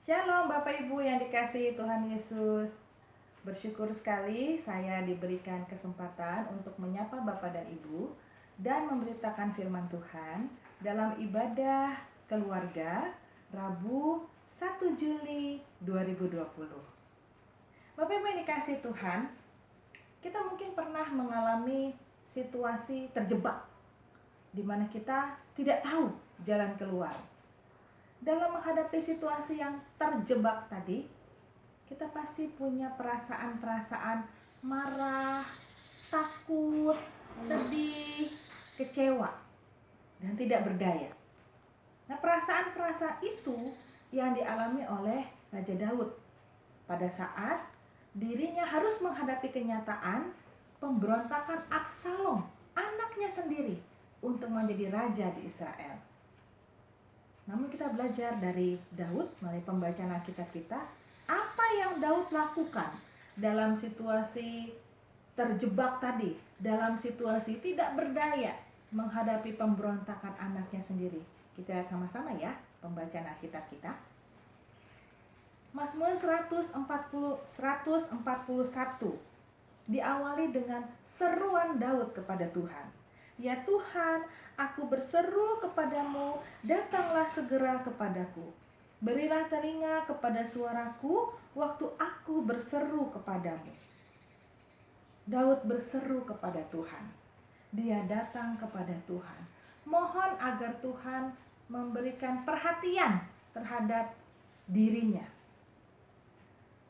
Shalom Bapak Ibu yang dikasihi Tuhan Yesus. Bersyukur sekali saya diberikan kesempatan untuk menyapa Bapak dan Ibu dan memberitakan firman Tuhan dalam ibadah keluarga Rabu 1 Juli 2020. Bapak Ibu yang dikasihi Tuhan, kita mungkin pernah mengalami situasi terjebak di mana kita tidak tahu jalan keluar. Dalam menghadapi situasi yang terjebak tadi, kita pasti punya perasaan-perasaan marah, takut, sedih, kecewa, dan tidak berdaya. Nah, perasaan-perasaan itu yang dialami oleh Raja Daud pada saat dirinya harus menghadapi kenyataan pemberontakan Absalom, anaknya sendiri, untuk menjadi raja di Israel. Namun kita belajar dari Daud melalui pembacaan Alkitab kita, apa yang Daud lakukan dalam situasi terjebak tadi, dalam situasi tidak berdaya menghadapi pemberontakan anaknya sendiri. Kita lihat sama-sama ya pembacaan Alkitab kita. Mazmur 141 diawali dengan seruan Daud kepada Tuhan. Ya Tuhan, aku berseru kepadamu, datanglah segera kepadaku. Berilah telinga kepada suaraku waktu aku berseru kepadamu. Daud berseru kepada Tuhan. Dia datang kepada Tuhan. Mohon agar Tuhan memberikan perhatian terhadap dirinya.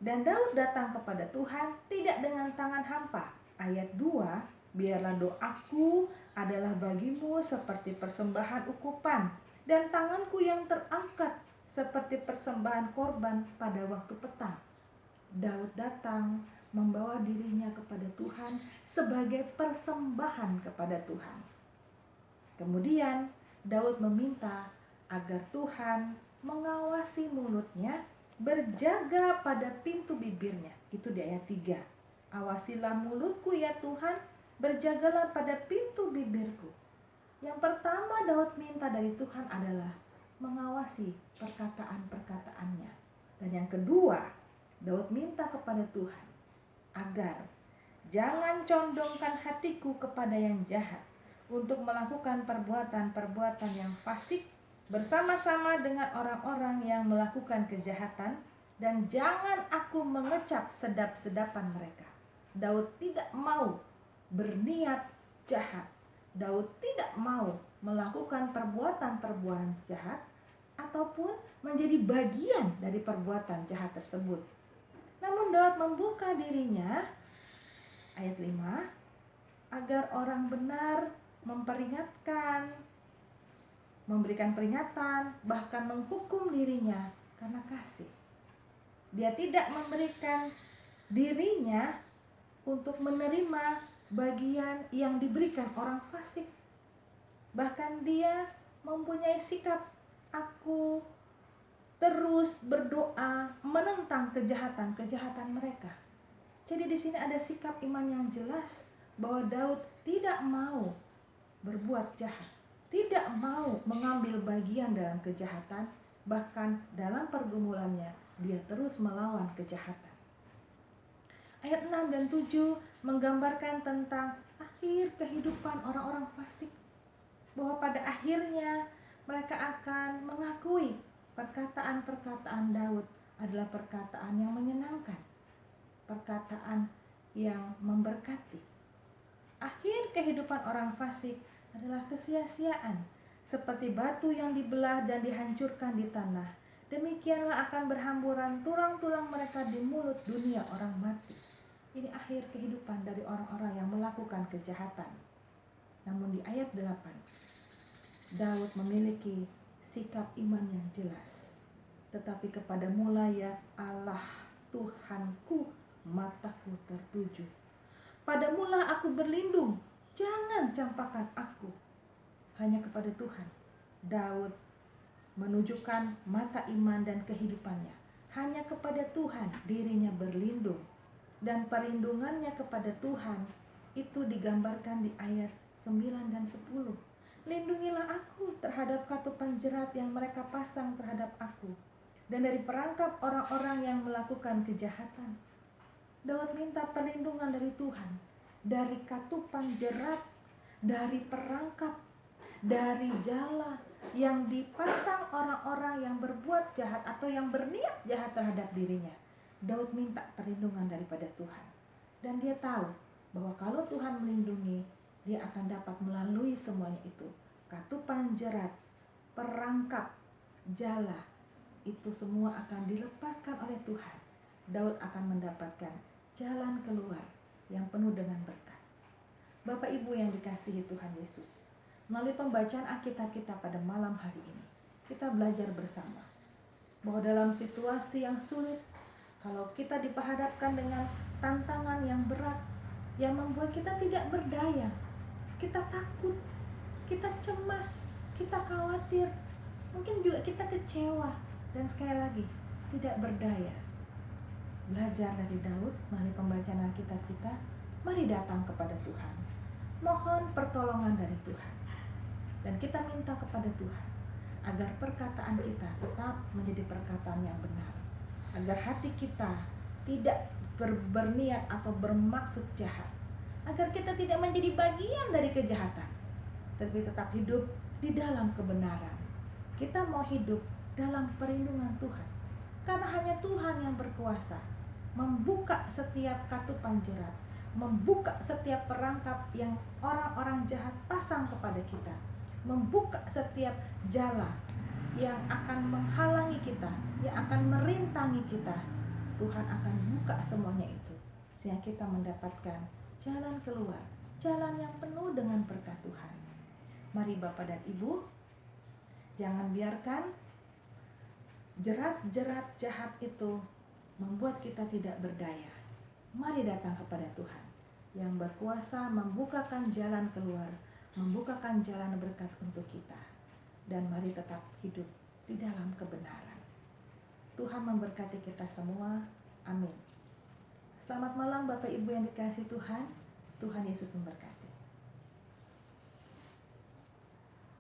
Dan Daud datang kepada Tuhan tidak dengan tangan hampa. Ayat 2, biarlah doaku adalah bagimu seperti persembahan ukupan, dan tanganku yang terangkat seperti persembahan korban pada waktu petang. Daud datang membawa dirinya kepada Tuhan sebagai persembahan kepada Tuhan. Kemudian Daud meminta agar Tuhan mengawasi mulutnya, berjaga pada pintu bibirnya. Itu di ayat 3. Awasilah mulutku ya Tuhan, berjagalah pada pintu bibirku. Yang pertama Daud minta dari Tuhan adalah mengawasi perkataan-perkataannya. Dan yang kedua, Daud minta kepada Tuhan agar jangan condongkan hatiku kepada yang jahat, untuk melakukan perbuatan-perbuatan yang fasik bersama-sama dengan orang-orang yang melakukan kejahatan, dan jangan aku mengecap sedap-sedapan mereka. Daud tidak mau berniat jahat. Daud tidak mau melakukan perbuatan-perbuatan jahat ataupun menjadi bagian dari perbuatan jahat tersebut. Namun Daud membuka dirinya, ayat 5, agar orang benar memperingatkan, memberikan peringatan, bahkan menghukum dirinya karena kasih. Dia tidak memberikan dirinya untuk menerima bagian yang diberikan orang fasik. Bahkan dia mempunyai sikap, aku terus berdoa menentang kejahatan-kejahatan mereka. Jadi di sini ada sikap iman yang jelas bahwa Daud tidak mau berbuat jahat, tidak mau mengambil bagian dalam kejahatan, bahkan dalam pergumulannya dia terus melawan kejahatan. Ayat 6 dan 7 menggambarkan tentang akhir kehidupan orang-orang fasik, bahwa pada akhirnya mereka akan mengakui perkataan-perkataan Daud adalah perkataan yang menyenangkan, perkataan yang memberkati. Akhir kehidupan orang fasik adalah kesia-siaan, seperti batu yang dibelah dan dihancurkan di tanah. Demikianlah akan berhamburan tulang-tulang mereka di mulut dunia orang mati. Ini akhir kehidupan dari orang-orang yang melakukan kejahatan. Namun di ayat 8, Daud memiliki sikap iman yang jelas. Tetapi kepadamu ya Allah Tuhanku, mataku tertuju. Padamulah aku berlindung, jangan campakkan aku. Hanya kepada Tuhan Daud menunjukkan mata iman dan kehidupannya. Hanya kepada Tuhan dirinya berlindung. Dan perlindungannya kepada Tuhan itu digambarkan di ayat 9 dan 10. Lindungilah aku terhadap katupan jerat yang mereka pasang terhadap aku. dan dari perangkap orang-orang yang melakukan kejahatan. Daud minta perlindungan dari Tuhan, dari katupan jerat, dari perangkap, dari jala yang dipasang orang-orang yang berbuat jahat atau yang berniat jahat terhadap dirinya. Daud minta perlindungan daripada Tuhan. Dan dia tahu bahwa kalau Tuhan melindungi, dia akan dapat melalui semuanya itu. Katupan jerat, perangkap, jala, itu semua akan dilepaskan oleh Tuhan. Daud akan mendapatkan jalan keluar yang penuh dengan berkat. Bapak Ibu yang dikasihi Tuhan Yesus, melalui pembacaan Alkitab kita pada malam hari ini, kita belajar bersama bahwa dalam situasi yang sulit, kalau kita diperhadapkan dengan tantangan yang berat, yang membuat kita tidak berdaya, kita takut, kita cemas, kita khawatir, mungkin juga kita kecewa, dan sekali lagi tidak berdaya. Belajar dari Daud melalui pembacaan Alkitab kita, mari datang kepada Tuhan, mohon pertolongan dari Tuhan, dan kita minta kepada Tuhan agar perkataan kita tetap menjadi perkataan yang benar, agar hati kita tidak berniat atau bermaksud jahat, agar kita tidak menjadi bagian dari kejahatan, tapi tetap hidup di dalam kebenaran. Kita mau hidup dalam perlindungan Tuhan, karena hanya Tuhan yang berkuasa membuka setiap katupan jerat, membuka setiap perangkap yang orang-orang jahat pasang kepada kita, membuka setiap jala yang akan menghalangi kita, yang akan merintangi kita. Tuhan akan buka semuanya itu, sehingga kita mendapatkan jalan keluar, jalan yang penuh dengan berkat Tuhan. Mari Bapak dan Ibu, jangan biarkan jerat-jerat jahat itu membuat kita tidak berdaya. Mari datang kepada Tuhan yang berkuasa membukakan jalan keluar, membukakan jalan berkat untuk kita. Dan mari tetap hidup di dalam kebenaran. Tuhan memberkati kita semua. Amin. Selamat malam Bapak Ibu yang dikasihi Tuhan. Tuhan Yesus memberkati.